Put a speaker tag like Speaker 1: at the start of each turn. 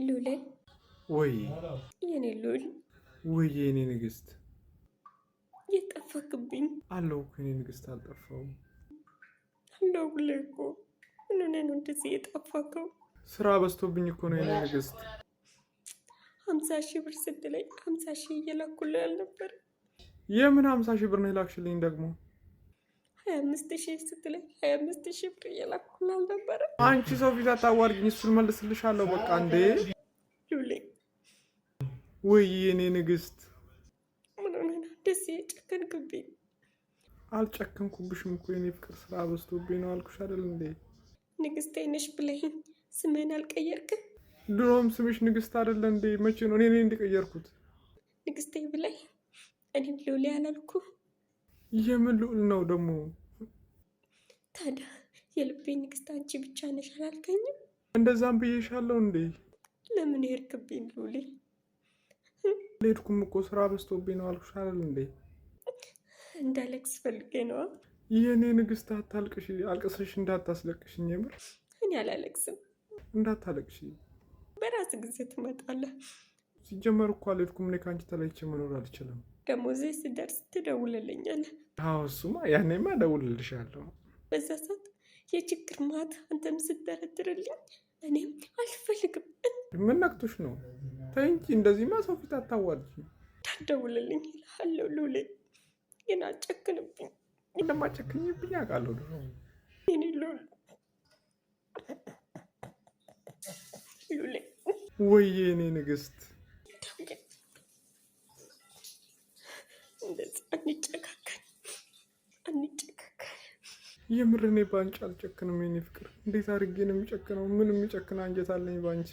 Speaker 1: ሉሌ
Speaker 2: ወይ
Speaker 1: የኔ ሉል
Speaker 2: ወይ የኔ ንግስት
Speaker 1: የጠፋክብኝ
Speaker 2: አለው እኮ የኔ ንግስት አልጠፋውም።
Speaker 1: አለው ብለህ እኮ ምን ሆነህ ነው እንደዚህ የጠፋከው?
Speaker 2: ስራ በዝቶብኝ እኮ ነው የኔ ንግስት።
Speaker 1: 50,000 ብር ስትለኝ 50,000 እየላኩልህ አልነበር?
Speaker 2: የምን 50,000 ብር ነው የላክሽልኝ ደግሞ?
Speaker 1: 25,000 ስትለኝ 25,000 ብር እየላኩልህ አልነበረ?
Speaker 2: አንቺ ሰው ፊት አታዋርጅኝ፣ እሱን መልስልሻለሁ በቃ። እንዴ
Speaker 1: ሉሌ
Speaker 2: ወይ የኔ ንግስት
Speaker 1: ምን ሆነህ ነው እንደዚህ የጨከንክብኝ?
Speaker 2: አልጨከንኩብሽም እኮ የኔ ፍቅር፣ ስራ በዝቶብኝ ነው አልኩሽ አይደል እንዴ?
Speaker 1: ንግስቴ ነሽ ብለኸኝ ስምህን አልቀየርክም?
Speaker 2: ድሮም ስምሽ ንግስት አይደለ እንዴ? መቼ ነው እኔ እንደቀየርኩት?
Speaker 1: ንግስቴ ብለህ እኔም ሉሌ አላልኩ?
Speaker 2: የምን ልዑል ነው ደግሞ?
Speaker 1: ታዲያ የልቤ ንግስት አንቺ ብቻ ነሽ አላልከኝም?
Speaker 2: እንደዛም ብዬሻለሁ እንዴ?
Speaker 1: ለምን ሄድክብኝ ሉሌ?
Speaker 2: ሄድኩም እኮ ስራ በዝቶብኝ ነው አልኩሽ አይደል እንዴ?
Speaker 1: እንዳለቅስ ፈልጌ ነዋ።
Speaker 2: የኔ ንግስት አታልቅሽ፣ አልቅሰሽ እንዳታስለቅሽኝ። የምር
Speaker 1: እኔ አላለቅስም።
Speaker 2: እንዳታለቅሽ፣
Speaker 1: በራስ ጊዜ ትመጣለህ።
Speaker 2: ሲጀመር እኮ አልሄድኩም። እኔ ከአንቺ ተለይቼ መኖር አልችልም።
Speaker 1: ደሞዜ ስደርስ ትደውልልኛለህ።
Speaker 2: አዎ እሱማ ያኔማ እደውልልሻለሁ።
Speaker 1: በዛ ሰዓት የችግር ማት አንተም ስትደረድርልኝ እኔም አልፈልግም።
Speaker 2: ምን ነክቶሽ ነው? ተይ እንጂ እንደዚህማ ሰው ፊት አታዋርጂ።
Speaker 1: እንዳትደውልልኝ እልሃለሁ ሉሌ፣ ግን አጨክንብኝ።
Speaker 2: እንደማጨክኝብኝ አውቃለሁ ድሮ።
Speaker 1: የኔ ሉል ሉሌ
Speaker 2: ወይ የኔ ንግስት፣
Speaker 1: እንደዚህ አንጨካከን።
Speaker 2: የምር እኔ ባንቺ አልጨክንም የኔ ፍቅር። እንዴት አድርጌ ነው የሚጨክነው? ምን የሚጨክን አንጀት አለኝ ባንቺ?